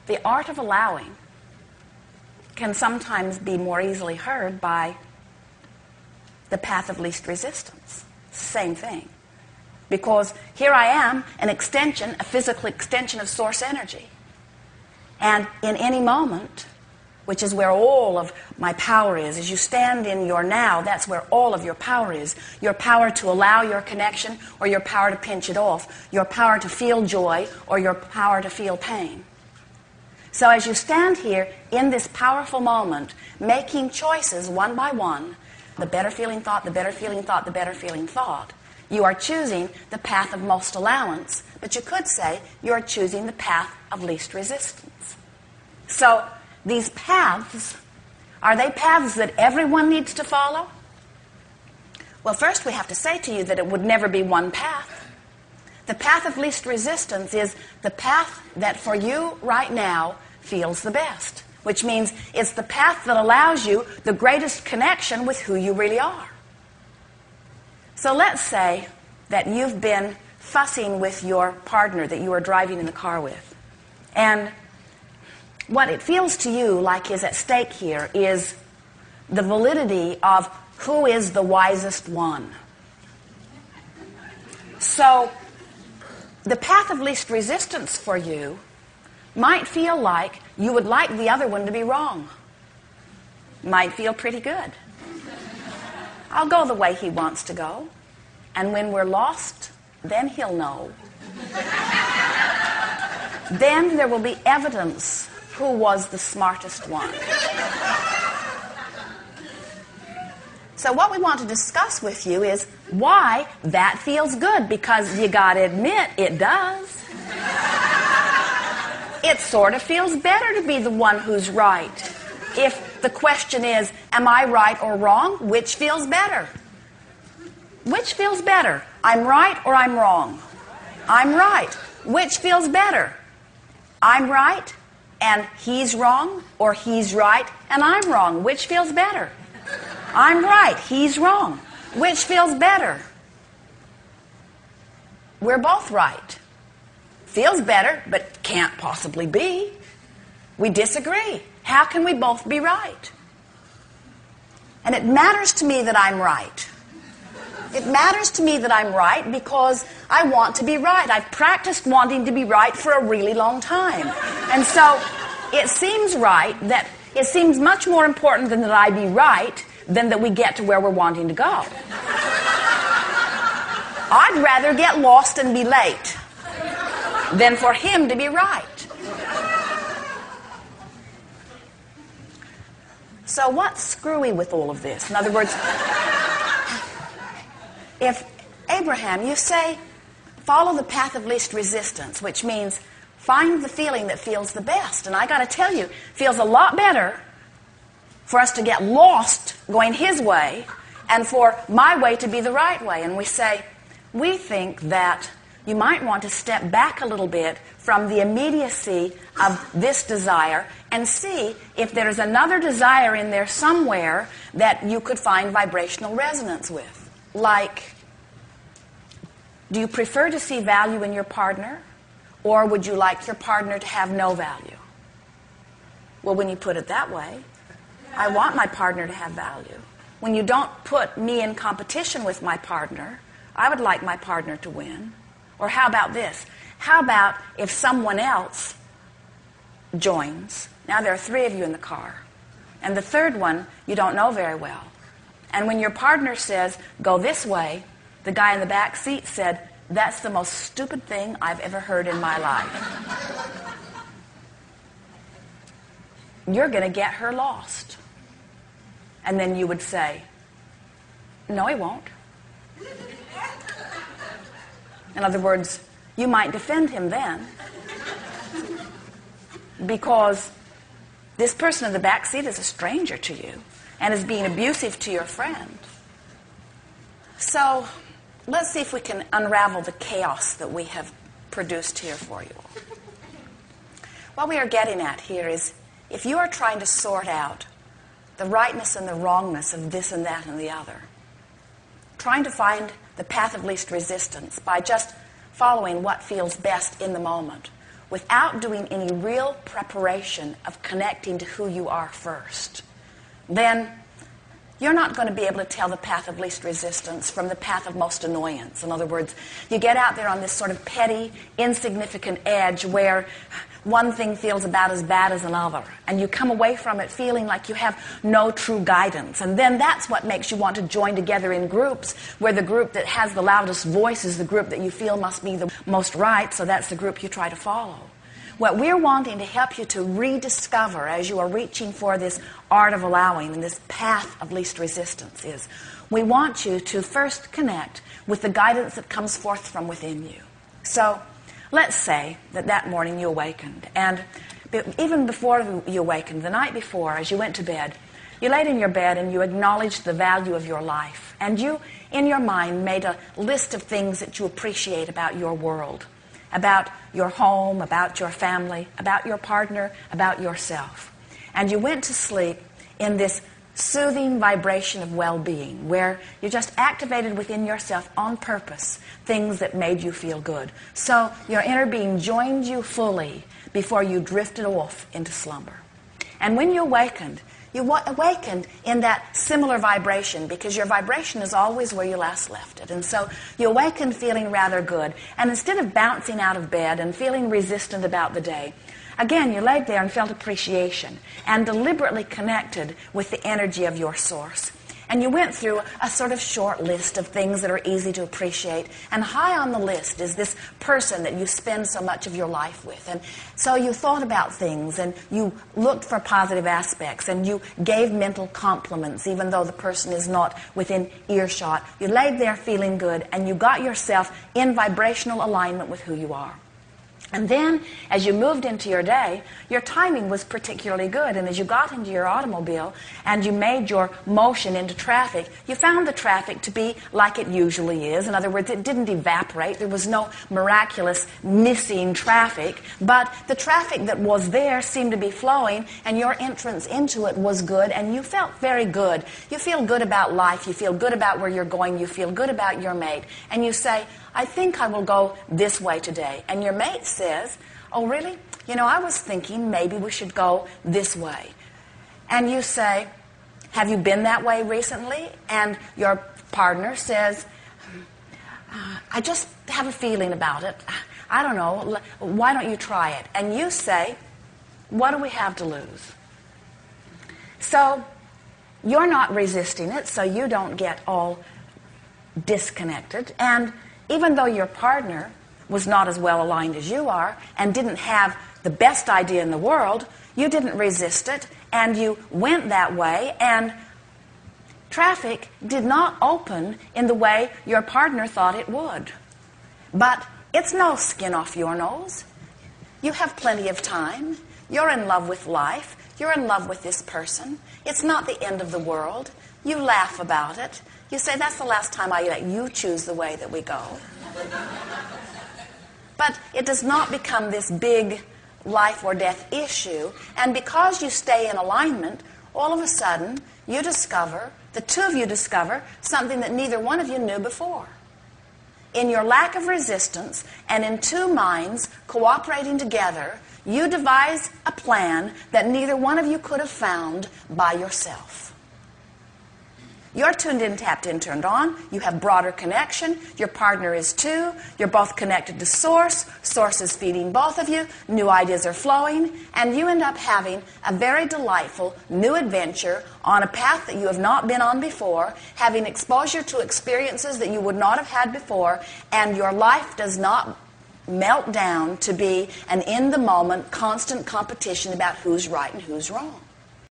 the art of allowing can sometimes be more easily heard by the path of least resistance. Same thing. Because here I am, an extension, a physical extension of source energy. And in any moment, which is where all of my power is, as you stand in your now, that's where all of your power is. Your power to allow your connection, or your power to pinch it off. Your power to feel joy, or your power to feel pain. So as you stand here in this powerful moment, making choices one by one, the better feeling thought, the better feeling thought, the better feeling thought, you are choosing the path of most allowance, but you could say you are choosing the path of least resistance. So these paths, are they paths that everyone needs to follow? Well, first we have to say to you that it would never be one path. The path of least resistance is the path that for you right now feels the best, which means it's the path that allows you the greatest connection with who you really are. So let's say that you've been fussing with your partner that you are driving in the car with. And what it feels to you like is at stake here is the validity of who is the wisest one. So the path of least resistance for you might feel like you would like the other one to be wrong. Might feel pretty good. I'll go the way he wants to go. And when we're lost, then he'll know. Then there will be evidence who was the smartest one. So what we want to discuss with you is why that feels good, because you got to admit it does. It sort of feels better to be the one who's right. If the question is, am I right or wrong, which feels better? Which feels better? I'm right or I'm wrong? I'm right. Which feels better? I'm right and he's wrong, or he's right and I'm wrong? Which feels better? I'm right, he's wrong. Which feels better? We're both right. Feels better, but can't possibly be. We disagree. How can we both be right? And it matters to me that I'm right. It matters to me that I'm right because I want to be right. I've practiced wanting to be right for a really long time. And so it seems right that it seems much more important than that I be right than that we get to where we're wanting to go. I'd rather get lost and be late than for him to be right. So what's screwy with all of this? In other words, if Abraham, you say, follow the path of least resistance, which means find the feeling that feels the best. And I got to tell you, it feels a lot better for us to get lost going his way and for my way to be the right way. And we say, we think that you might want to step back a little bit from the immediacy of this desire and see if there's another desire in there somewhere that you could find vibrational resonance with. Like, do you prefer to see value in your partner, or would you like your partner to have no value? Well, when you put it that way, I want my partner to have value. When you don't put me in competition with my partner, I would like my partner to win. Or how about this? How about if someone else joins? Now there are 3 of you in the car, and the third one you don't know very well. And when your partner says, go this way, the guy in the back seat said, that's the most stupid thing I've ever heard in my life. You're going to get her lost. And then you would say, no, he won't. In other words, you might defend him then, because this person in the back seat is a stranger to you and is being abusive to your friend. So let's see if we can unravel the chaos that we have produced here for you. What we are getting at here is, if you are trying to sort out the rightness and the wrongness of this and that and the other, trying to find the path of least resistance by just following what feels best in the moment, without doing any real preparation of connecting to who you are first, then you're not going to be able to tell the path of least resistance from the path of most annoyance. In other words, you get out there on this sort of petty, insignificant edge where one thing feels about as bad as another, and you come away from it feeling like you have no true guidance. And then that's what makes you want to join together in groups, where the group that has the loudest voice is the group that you feel must be the most right, so that's the group you try to follow. What we're wanting to help you to rediscover as you are reaching for this art of allowing and this path of least resistance is, we want you to first connect with the guidance that comes forth from within you. So let's say that morning you awakened, and even before you awakened, the night before, as you went to bed, you laid in your bed and you acknowledged the value of your life, and you, in your mind, made a list of things that you appreciate about your world, about your home, about your family, about your partner, about yourself. And you went to sleep in this soothing vibration of well-being, where you just activated within yourself on purpose things that made you feel good. So your inner being joined you fully before you drifted off into slumber. And when you awakened in that similar vibration, because your vibration is always where you last left it. And so you awakened feeling rather good. And instead of bouncing out of bed and feeling resistant about the day, again, you laid there and felt appreciation and deliberately connected with the energy of your source. And you went through a sort of short list of things that are easy to appreciate. And high on the list is this person that you spend so much of your life with. And so you thought about things, and you looked for positive aspects, and you gave mental compliments, even though the person is not within earshot. You laid there feeling good, and you got yourself in vibrational alignment with who you are. And then, as you moved into your day, your timing was particularly good. And as you got into your automobile and you made your motion into traffic, you found the traffic to be like it usually is. In other words, it didn't evaporate. There was no miraculous missing traffic. But the traffic that was there seemed to be flowing, and your entrance into it was good, and you felt very good. You feel good about life. You feel good about where you're going. You feel good about your mate. And you say, I think I will go this way today. And your mate says, oh, really? You know, I was thinking maybe we should go this way. And you say, have you been that way recently? And your partner says, I just have a feeling about it. I don't know. Why don't you try it? And you say, what do we have to lose? So you're not resisting it, so you don't get all disconnected. And even though your partner was not as well aligned as you are and didn't have the best idea in the world, you didn't resist it, and you went that way, and traffic did not open in the way your partner thought it would. But it's no skin off your nose. You have plenty of time. You're in love with life. You're in love with this person. It's not the end of the world. You laugh about it. You say, that's the last time I let you choose the way that we go. But it does not become this big life or death issue. And because you stay in alignment, all of a sudden you discover, the two of you discover, something that neither one of you knew before. In your lack of resistance and in two minds cooperating together, you devise a plan that neither one of you could have found by yourself. You're tuned in, tapped in, turned on. You have broader connection. Your partner is too. You're both connected to Source. Source is feeding both of you. New ideas are flowing. And you end up having a very delightful new adventure on a path that you have not been on before, having exposure to experiences that you would not have had before, and your life does not melt down to be an in-the-moment constant competition about who's right and who's wrong.